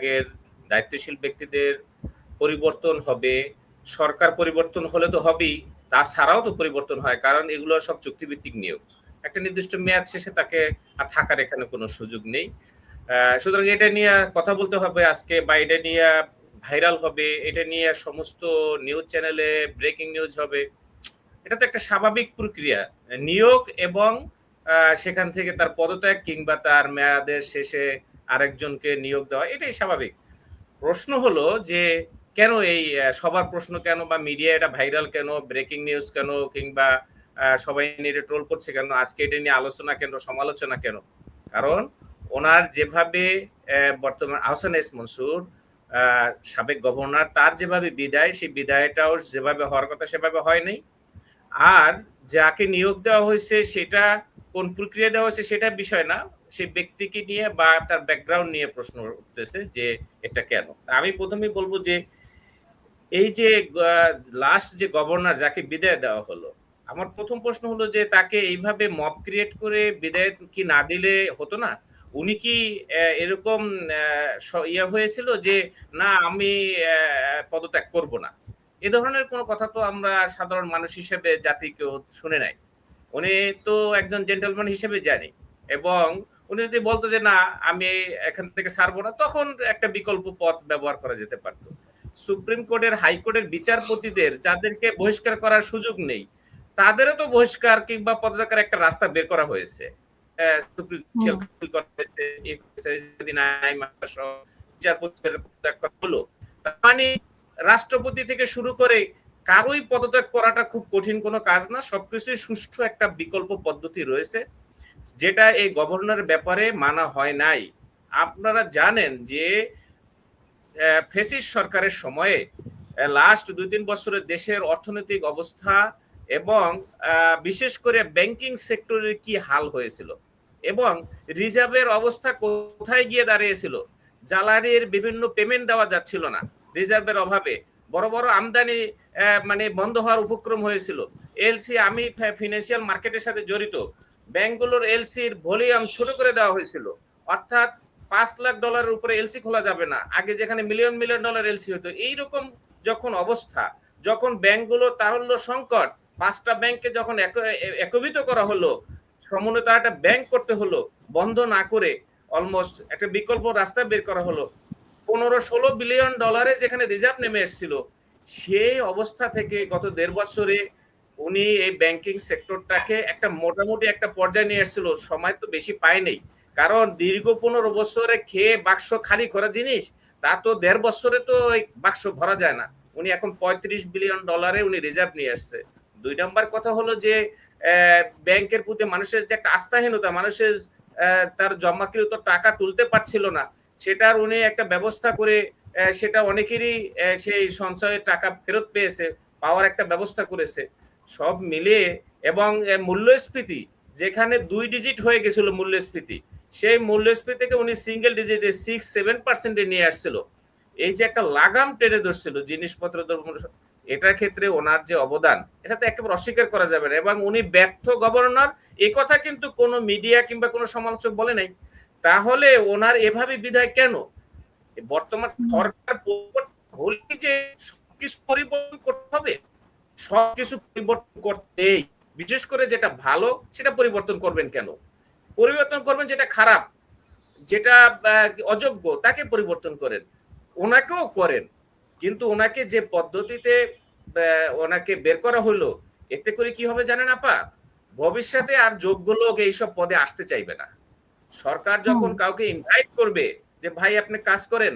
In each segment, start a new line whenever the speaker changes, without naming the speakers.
বিভাগের দায়িত্বশীল ব্যক্তিদের পরিবর্তন হবে, সরকার পরিবর্তন হলে তো হবেই, তাছাড়াও তো পরিবর্তন হয়, কারণ এগুলো সব চুক্তিভিত্তিক নিয়োগ। একটা নির্দিষ্ট মেয়াদ শেষে তাকে আর থাকার এখানে কোনো সুযোগ নেই। সুতরাং এটা নিয়ে কথা বলতে হবে আজকে, বা এটা নিয়ে ভাইরাল হবে, এটা নিয়ে সমস্ত নিউজ চ্যানেলে ব্রেকিং নিউজ হবে। এটা তো একটা স্বাভাবিক প্রক্রিয়া, নিয়োগ এবং সেখান থেকে তার পদত্যাগ কিংবা তার মেয়াদের শেষে আরেকজনকে নিয়োগ দেওয়া, এটাই স্বাভাবিক। প্রশ্ন হলো যে কেন এই সবার প্রশ্ন কেন, বা মিডিয়া এটা ভাইরাল কেন, ব্রেকিং নিউজ কেন, কিংবা সবাই নিয়ে ট্রোল করছে কেন, আজকে এটা নিয়ে আলোচনা কেন, সমালোচনা কেন? কারণ ওনার যেভাবে বর্তমান আহসান এস মনসুর সাবেক গভর্নর, তার যেভাবে বিদায়, সেই বিদায়টাও যেভাবে হওয়ার কথা সেভাবে হয় নাই। আর যাকে নিয়োগ দেওয়া হয়েছে সেটা কোন প্রক্রিয়া দেওয়া হয়েছে সেটা বিষয় না, সেই ব্যক্তিকে নিয়ে বা তার ব্যাকগ্রাউন্ড নিয়ে প্রশ্ন উঠতেছে যে এটা কেন। আমি প্রথমেই বলবো যে এই যে লাস্ট যে গভর্নর যাকে বিদায় দেওয়া হলো, আমার প্রথম প্রশ্ন হলো যে তাকে এইভাবে মব ক্রিয়েট করে বিদায় কি না দিলে হতো না? উনি কি এরকম ইয়ে হয়েছিল যে না আমি পদত্যাগ করব না, এ ধরনের কোনো কথা তো আমরা সাধারণ মানুষ হিসেবে জাতি কেউ শুনে নাই। উনি তো একজন জেন্টলম্যান হিসেবে জানি, এবং উনি যদি বলতো যে না আমি এখান থেকে ছাড়বো না, তখন একটা বিকল্প পথ ব্যবহার করা যেতে পারতো। সুপ্রিম কোর্টের, হাইকোর্টের বিচারপতিদের যাদেরকে বহিষ্কার করার সুযোগ নেই, তাদেরও তো বহিষ্কার কিংবা পদত্যাগের একটা রাস্তা বের করা হয়েছে। মানে রাষ্ট্রপতি থেকে শুরু করে কারোই পদত্যাগ করাটা খুব কঠিন কোনো কাজ না, সবকিছুই সুষ্ঠু একটা বিকল্প পদ্ধতি রয়েছে, যেটা এই গভর্নরের ব্যাপারে মানা হয় নাই। আপনারা জানেন যে ফ্যাসিস্ট সরকারের সময়ে লাস্ট 2-3 বছরের দেশের অর্থনৈতিক অবস্থা এবং বিশেষ করে ব্যাংকিং সেক্টরের কি হাল হয়েছিল, এবং রিজার্ভের অবস্থা কোথায় গিয়ে দাঁড়িয়েছিল। জ্বালানির বিভিন্ন পেমেন্ট দেওয়া যাচ্ছিল না রিজার্ভের অভাবে, বড় বড় আমদানি মানে বন্ধ হওয়ার উপক্রম হয়েছিল। এলসি, আমি ফিনান্সিয়াল মার্কেটের সাথে জড়িত, ব্যাংকগুলোর এলসির ভলিউম ছোট করে দেওয়া হয়েছিল, অর্থাৎ $5 লাখ উপরে এলসি খোলা যাবে না, আগে যেখানে মিলিয়ন মিলিয়ন ডলার এলসি হতো। এইরকম যখন অবস্থা, যখন ব্যাংকগুলো তারল্য সংকট, 5টা ব্যাংককে যখন একীভূত করা হলো, সমন্বিত একটা ব্যাংক করতে হলো, বন্ধ না করে অলমোস্ট একটা বিকল্প রাস্তা বের করা হলো, 15-16 বিলিয়ন ডলারে যেখানে রিজার্ভ নেমে এসেছিল, সেই অবস্থা থেকে গত 1.5 বছরে উনি এই ব্যাংকিং সেক্টরটাকে একটা মোটামুটি একটা পর্যায়ে নিয়ে এসেছিল। সময় তো বেশি পায়নি, কারণ দীর্ঘ 15 বছরে খেয়ে বাক্স খালি করা জিনিস, তা তো 1.5 বছরে তো বাক্স ভরা যায় না। উনি এখন 35 বিলিয়ন ডলারে উনি রিজার্ভ নিয়ে আসছে। 2 নম্বর কথা হলো যে ব্যাংকের প্রতি মানুষের যে একটা আস্থাহীনতা, মানুষের তার জমাকৃত টাকা তুলতে পারছিল না, সেটার উনি একটা ব্যবস্থা করে সেটা অনেকেরই সেই সঞ্চয়ের টাকা ফেরত পেয়েছে, পাওয়ার একটা ব্যবস্থা করেছে। সব মিলিয়ে, এবং মূল্যস্ফীতি যেখানে 2 ডিজিট হয়ে গেছিল মূল্যস্ফীতি, সেই মূল্যস্ফীতিকে উনি সিঙ্গেল ডিজিটে 6-7% নিয়ে আসছিল। এই যে একটা লাগাম টেনে ধরছিল জিনিসপত্র, এটার ক্ষেত্রে ওনার যে অবদান, এটা তো একেবারে অস্বীকার করা যাবে না। এবং উনি ব্যর্থ গভর্নর, এই কথা কিন্তু কোনো মিডিয়া কিংবা কোনো সমালোচক বলে নাই। তাহলে ওনার এভাবে বিদায় কেন? বর্তমান সরকার হলে যে সবকিছু পরিবর্তন করতে হবে, সবকিছু পরিবর্তন করতে, বিশেষ করে যেটা ভালো সেটা পরিবর্তন করবেন কেন? পরিবর্তন করবেন যেটা খারাপ, যেটা অযোগ্য, তাকে পরিবর্তন করেন, ওনাকেও করেন, কিন্তু ওনাকে যে পদ্ধতিতে ওনাকে বের করা হলো, এতে করে কি হবে জানেন আপা? ভবিষ্যতে আর যোগ্য লোক এইসব পদে আসতে চাইবে না। সরকার যখন কাউকে ইনভাইট করবে যে ভাই আপনি কাজ করেন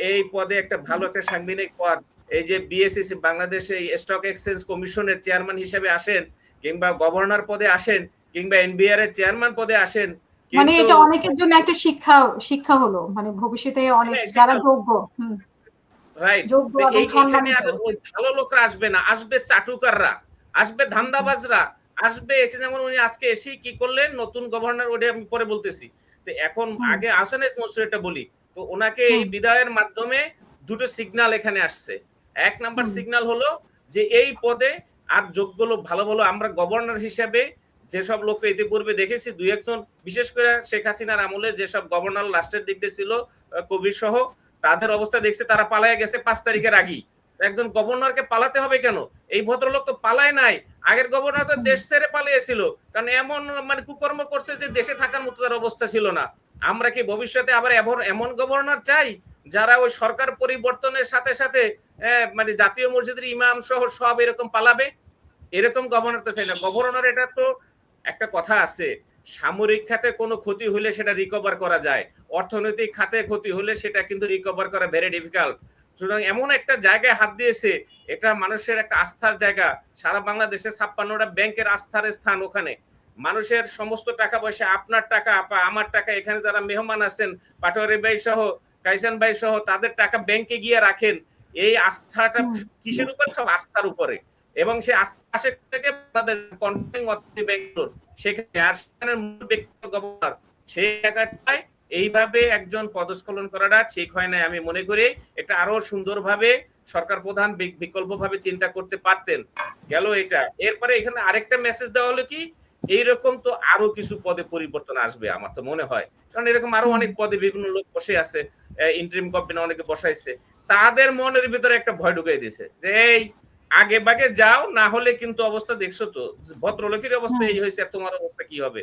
এই পদে, একটা ভালো একটা সাংবিধানিক পদ, এই যে বিএসইসি বাংলাদেশ স্টক এক্সচেঞ্জ কমিশনের চেয়ারম্যান হিসেবে আসেন, কিংবা গভর্নর পদে আসেন, কিংবা এনবিআর এর চেয়ারম্যান পদে আসেন,
মানে এটা অনেকের জন্য একটা শিক্ষা হলো, মানে ভবিষ্যতে অনেক যারা যোগ্য,
রাইট, এইখানে আর ওই ভালো লোকরা আসবে না, আসবে চাটুকাররা, আসবে ধান্দাবাজরা, আসবে। যেমন উনি আজকে এসে কি করলেন, নতুন গভর্নর, ওটা আমি পরে বলতেছি। তো এখন আগে আহসান এস মনসুর এটা বলি, তো ওনাকে এই বিদায়ের মাধ্যমে দুটো সিগন্যাল এখানে আসছে। 1 নাম্বার সিগন্যাল হলো যে এই পদে আর যোগ্য লোক, ভালো ভালো, আমরা গভর্নর হিসেবে যেসব লোককে ইতিপূর্বে দেখেছি, 2-1 জন, বিশেষ করে শেখ হাসিনার আমলে যেসব গভর্নর লাস্টের দিক দিয়ে ছিল, কবির সহ, তাদের অবস্থা দেখছে, তারা পালায় গেছে 5 তারিখের আগেই। একজন গভর্নরকে পালাতে হবে কেন? এই ভদ্রলোক তো পালায় নাই, আগের গভর্নর তো দেশ ছেড়ে পালিয়েছিল, কারণ এমন মানে কুকর্ম করছে যে দেশে থাকার মতো তার অবস্থা ছিল না। আমরা কি ভবিষ্যতে আবার এমন গভর্নর চাই যারা ওই সরকার পরিবর্তনের সাথে সাথে মানে জাতীয় মসজিদের ইমাম সহ সব এরকম পালাবে? এরকম গভর্নর তো চাই না। গভর্নর, এটা তো একটা কথা আছে, সামরিক খাতে কোনো ক্ষতি হলে সেটা রিকভার করা যায়, অর্থনৈতিক খাতে ক্ষতি হলে সেটা কিন্তু রিকভার করা ভেরি ডিফিকাল্ট। সুতরাং এমন একটা জায়গায় হাত দিয়েছে, এটা মানুষের একটা আস্থার জায়গা। সারা বাংলাদেশে 56টা ব্যাংকের আস্থার স্থান, ওখানে মানুষের সমস্ত টাকা পয়সা, আপনার টাকা বা আমার টাকা, এখানে যারা মেহমান আছেন পাটোয়ারি ভাই সহ, কাইসান ভাই সহ, তাদের টাকা ব্যাংকে গিয়ে রাখেন। এই আস্থাটা কিসের উপর? সব আস্থার উপরে। এবং সে আশে থেকে সেখানে মূল ব্যক্তি গভর্নর, সেই জায়গাটায় এইভাবে একজন পদস্খলন করাটা ঠিক হয় না। আমি মনে করি এটা আরো সুন্দরভাবে সরকার প্রধান বিকল্পভাবে চিন্তা করতে পারতেন। গেল এটা। এরপরে এখানে আরেকটা মেসেজ দেওয়া হলো কি, এইরকম তো আরো কিছু পদে পরিবর্তন আসবে আমার তো মনে হয়, কারণ এরকম আরো অনেক পদে বিভিন্ন লোক বসে আছে, ইন্টারিম গভর্নমেন্ট অনেকে বসাইছে, তাদের মনের ভিতরে একটা ভয় ঢুকিয়ে দিয়েছে যে এই আগে বাগে যাও, না হলে কিন্তু অবস্থা দেখছো তো, ভদ্রলোকের অবস্থা এই হয়েছে, তোমার অবস্থা কি হবে?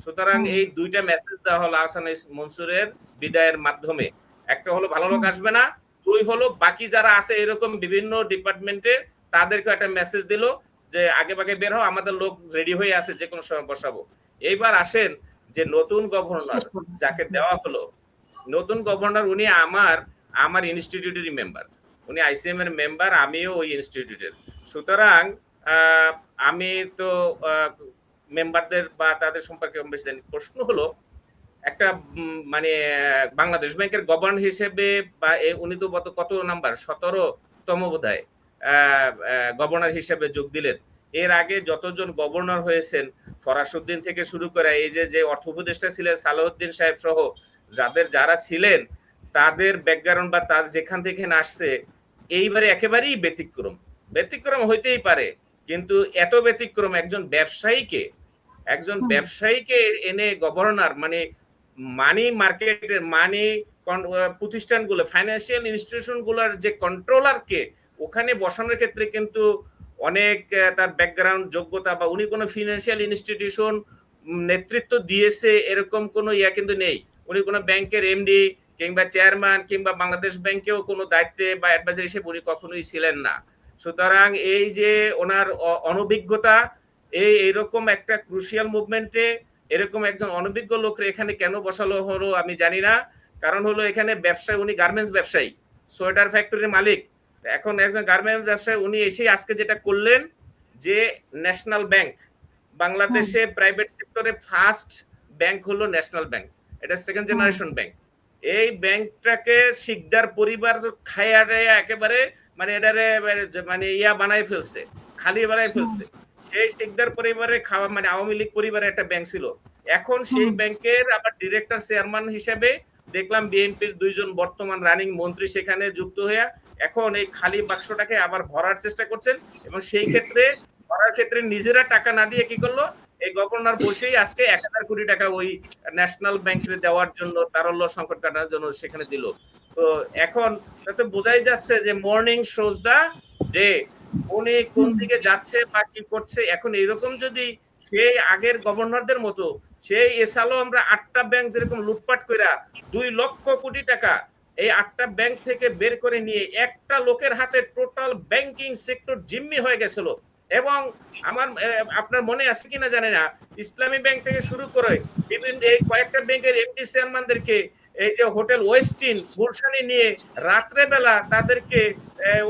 সুতরাং এই দুইটা মেসেজ দেওয়া হলো আহসান মনসুরের বিদায়ের মাধ্যমে। একটা হলো ভালো লোক আসবে না, দুই হলো বাকি যারা আছে এরকম বিভিন্ন ডিপার্টমেন্টে তাদেরকে একটা মেসেজ দিল যে আগে বাগে বের হও, আমাদের লোক রেডি হয়ে আছে, যে কোনো সময় বসাবো। এইবার আসেন যে নতুন গভর্নর যাকে দেওয়া হলো, নতুন গভর্নর উনি আমার ইনস্টিটিউটেরই মেম্বার, উনি আইসিএম এর মেম্বার, আমিও ওই ইনস্টিটিউটের। সুতরাং আমি তো মেম্বারদের বা তাদের সম্পর্কে বেশি জানি। প্রশ্ন হলো একটা মানে বাংলাদেশ ব্যাংকের গভর্নর হিসেবে বা উনি তো কত নাম্বার 17তম বোধহয় গভর্নর হিসেবে যোগ দিলেন। এর আগে যতজন গভর্নর হয়েছেন, ফরাসউদ্দিন থেকে শুরু করে এই যে অর্থ উপদেষ্টা ছিলেন সালাউদ্দিন সাহেব সহ যারা ছিলেন, তাদের ব্যাকগ্রাউন্ড বা তার যেখান থেকে আসছে, এইবারে একেবারেই ব্যতিক্রম হইতেই পারে, কিন্তু এত ব্যতিক্রম একজন ব্যবসায়ীকে এনে গভর্নর, মানে মানি মার্কেটের প্রতিষ্ঠানগুলো, ফাইন্যান্সিয়াল ইনস্টিটিউশন গুলোর যে কন্ট্রোলারকে ওখানে বসানোর ক্ষেত্রে কিন্তু অনেক তার ব্যাকগ্রাউন্ড, যোগ্যতা, বা উনি কোনো ফিনান্সিয়াল ইনস্টিটিউশন নেতৃত্ব দিয়েছে এরকম কোনো কিন্তু নেই। উনি কোনো ব্যাংকের এমডি কিংবা চেয়ারম্যান কিংবা বাংলাদেশ ব্যাংকেও কোনো দায়িত্বে বা অ্যাডভাইজার হিসেবে উনি কখনোই ছিলেন না। সুতরাং এই যে ওনার অনভিজ্ঞতা, এইরকম একটা ক্রুশিয়াল মুভমেন্টে এরকম একজন অনভিজ্ঞ লোককে এখানে কেন বসালো হলো আমি জানি না। কারণ হলো এখানে ব্যবসায়, উনি গার্মেন্টস ব্যবসায়ী, সোয়েটার ফ্যাক্টরির মালিক। এখন একজন গার্মেন্টস ব্যবসায়ী, উনি এসে আজকে যেটা করলেন যে ন্যাশনাল ব্যাংক, বাংলাদেশে প্রাইভেট সেক্টরে ফার্স্ট ব্যাংক হলো ন্যাশনাল ব্যাংক, এটা সেকেন্ড জেনারেশন ব্যাংক। এই ব্যাংকটাকে শিকদার পরিবার খায়া একেবারে মানে এটারে মানে বানাই ফেলছে, খালি বানাই ফেলছে। সেই শিকদার পরিবারের খাওয়া, মানে আওয়ামী লীগ পরিবারের একটা ব্যাংক ছিল, এখন সেই ব্যাংকের আবার ডিরেক্টর চেয়ারম্যান হিসেবে দেখলাম বিএনপির 2 জন বর্তমান রানিং মন্ত্রী সেখানে যুক্ত হয়ে এখন এই খালি বাক্সটাকে আবার ভরার চেষ্টা করছেন। এবং সেই ক্ষেত্রে ভরার ক্ষেত্রে নিজেরা টাকা না দিয়ে কি করলো, এই গভর্নর বসেই আজকে 1000 কোটি টাকা ওই ন্যাশনাল ব্যাংকে দেওয়ার জন্য, তারল্য সংকট কাটানোর জন্য সেখানে দিল। তো এখন তাতে বোঝাই যাচ্ছে যে মর্নিং শোজ দা ডে, উনি কোন দিকে যাচ্ছে বা কি করছে। এখন এইরকম যদি সেই আগের গভর্নরদের মতো সেই এসালো আমরা 8টা ব্যাংক যেরকম লুটপাট কইরা 2 লক্ষ কোটি টাকা এই 8টা ব্যাংক থেকে বের করে নিয়ে একটা লোকের হাতে টোটাল ব্যাংকিং সেক্টর জিম্মি হয়ে গেছিল। এবং আপনার মনে আছে কিনা জানি না, ইসলামী ব্যাংক থেকে শুরু করে বিভিন্ন এই কয়েকটা ব্যাংকের এমডি চেয়ারম্যানদেরকে এই যে হোটেল ওয়েস্টিন গুলশানে নিয়ে রাত্রে বেলা তাদেরকে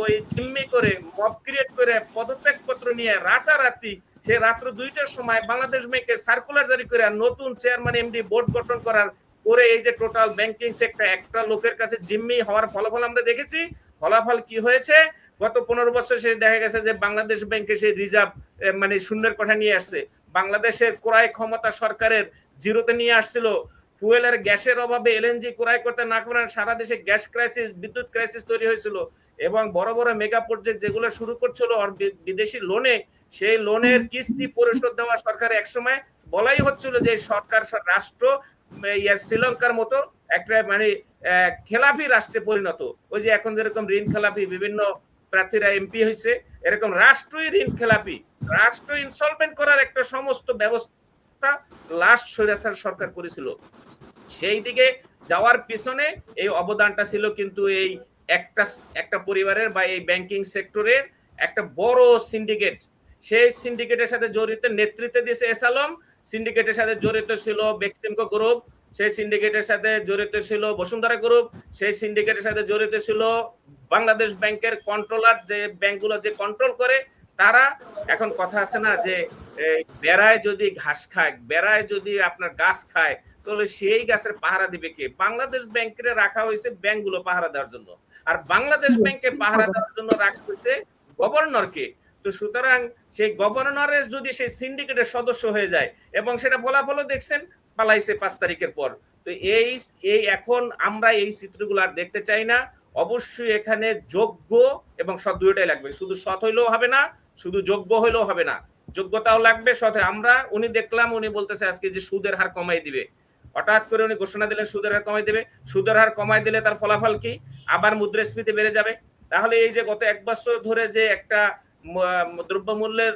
ওই জিম্মি করে মব ক্রিয়েট করে পদত্যাগ পত্র নিয়ে রাতারাতি সে রাত্র 2টার সময় বাংলাদেশ ব্যাংকের সার্কুলার জারি করে নতুন চেয়ারম্যান এমডি বোর্ড গঠন করার করে এই যে টোটাল ব্যাংকিং সেক্টর একটা লোকের কাছে জিম্মি হওয়ার ফলাফল আমরা দেখেছি। ফলাফল কি হয়েছে? গত 15 বছর সে দেখা গেছে যে বাংলাদেশ ব্যাংকে সেই রিজার্ভ মানে শূন্যের কথা নিয়ে আসছে। বাংলাদেশের ক্রয় ক্ষমতা সরকারের জিরোতে নিয়ে আসছিল। ফুয়েলের গ্যাসের অভাবে এলএনজি ক্রয় করতে না পারার সারা দেশে গ্যাস ক্রাইসিস, বিদ্যুৎ ক্রাইসিস তৈরি হয়েছিল। এবং বড় বড় মেগা প্রজেক্ট যেগুলো শুরু করছিল বিদেশি লোনে, সেই লোনের কিস্তি পরিশোধ দেওয়া সরকার একসময় বলাই হচ্ছিল যে সরকার রাষ্ট্র শ্রীলঙ্কার মতো একটা মানে খেলাপি রাষ্ট্রে পরিণত, ওই যে এখন যেরকম ঋণ খেলাপি বিভিন্ন প্রার্থীরা এমপি হয়েছে, এরকম রাষ্ট্রই ঋণ খেলাপি, রাষ্ট্র ইনসলভেন্ট করার একটা সমস্ত ব্যবস্থা লাস্ট স্বৈরাচার সরকার করেছিল। সেই দিকে যাওয়ার পিছনে এই অবদানটা ছিল কিন্তু এই একটা পরিবারের বা এই ব্যাংকিং সেক্টরের একটা বড় সিন্ডিকেট। সেই সিন্ডিকেটের সাথে জড়িত নেতৃত্ব দিয়েছে এস আলম, সিন্ডিকেটের সাথে জড়িত ছিল বেক্সিমকো গ্রুপ, সেই সিন্ডিকেটের সাথে জড়িত ছিল বসুন্ধরা গ্রুপ, সেই সিন্ডিকেটের সাথে জড়িত ছিল বাংলাদেশ ব্যাংকের কন্ট্রোলার, যে ব্যাংকগুলো যে কন্ট্রোল করে তারা। এখন কথা আছে না যে বেড়ায় যদি ঘাস খায়, বেড়ায় যদি আপনার গাছ খায়, তাহলে সেই গাছের পাহারা দিবে কে? বাংলাদেশ ব্যাংকে রাখা হয়েছে ব্যাংকগুলো পাহারা দেওয়ার জন্য, আর বাংলাদেশ ব্যাংকে পাহারা দেওয়ার জন্য রাখা হয়েছে গভর্নরকে। তো সুতরাং সেই গভর্নরের যদি সেই সিন্ডিকেটের সদস্য হয়ে যায়, এবং সেটা ফলাফলও দেখছেন, পালাইছে 5 তারিখের পর। তো এই এখন আমরা এই চিত্রগুলো আর দেখতে চাই না। অবশ্যই এখানে যোগ্য এবং সৎ দুইটাই লাগবে, শুধু সৎ হইলেও হবে না, শুধু যোগ্য হইলেও হবে না, যোগ্যতাও লাগবে, সৎ। উনি দেখলাম উনি বলতেছে আজকে যে সুদের হার কমাই দিবে, হঠাৎ করে উনি ঘোষণা দিলেন সুদের হার কমাই দেবে। সুদের হার কমাই দিলে তার ফলাফল কি? আবার মুদ্রাস্ফীতি বেড়ে যাবে। তাহলে এই যে গত 1 বছর ধরে যে একটা দ্রব্যমূল্যের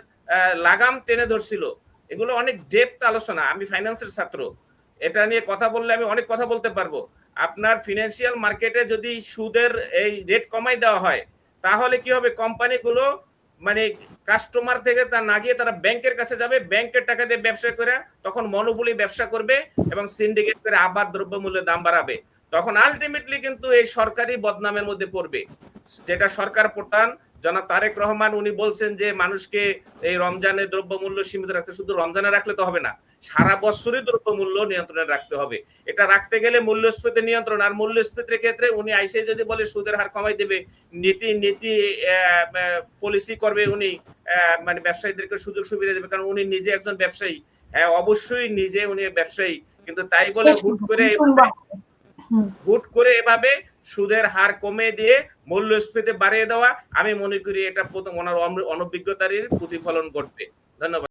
লাগাম টেনে ধরছিল, এগুলো অনেক ডেপথ আলোচনা। আমি ফাইন্যান্সের ছাত্র, এটা নিয়ে কথা বললে আমি অনেক কথা বলতে পারবো। আপনার ফিনান্সিয়াল মার্কেটে যদি সুদের এই রেট কমাই দেওয়া হয়, তাহলে কি হবে? কোম্পানিগুলো মানে কাস্টমার থেকে তা না গিয়ে তারা ব্যাংকের কাছে যাবে, ব্যাংকের টাকা দিয়ে ব্যবসা করে তখন মনোপলি ব্যবসা করবে এবং সিন্ডিকেট করে আবার দ্রব্যমূল্যের দাম বাড়াবে। তখন আলটিমেটলি কিন্তু এই সরকারি বদনামের মধ্যে পড়বে। যেটা সরকার প্রধান জনাব তারেক রহমান উনি বলছেন যে মানুষকে এই রমজানে দ্রব্যমূল্য সীমিত রাখতে, শুধু রমজানে রাখলে তো হবে না, সারা বছরই দ্রব্যমূল্য নিয়ন্ত্রণে রাখতে হবে। এটা রাখতে গেলে মূল্যস্ফীতি নিয়ন্ত্রণ, আর মূল্যস্ফীতির ক্ষেত্রে উনি আইসে যদি বলে সুদের হার কমাই দেবে, নীতি পলিসি করবে উনি, মানে ব্যবসায়ীদেরকে সুযোগ সুবিধা দেবে, কারণ উনি নিজে একজন ব্যবসায়ী। হ্যাঁ, অবশ্যই নিজে উনি ব্যবসায়ী, কিন্তু তাই বলে হুট করে এভাবে সুদের হার কমে দিয়ে মূল্যস্ফীতি বাড়িয়ে দেওয়া, আমি মনে করি এটা প্রথম ওনার অনভিজ্ঞতারই প্রতিফলন ঘটবে। ধন্যবাদ।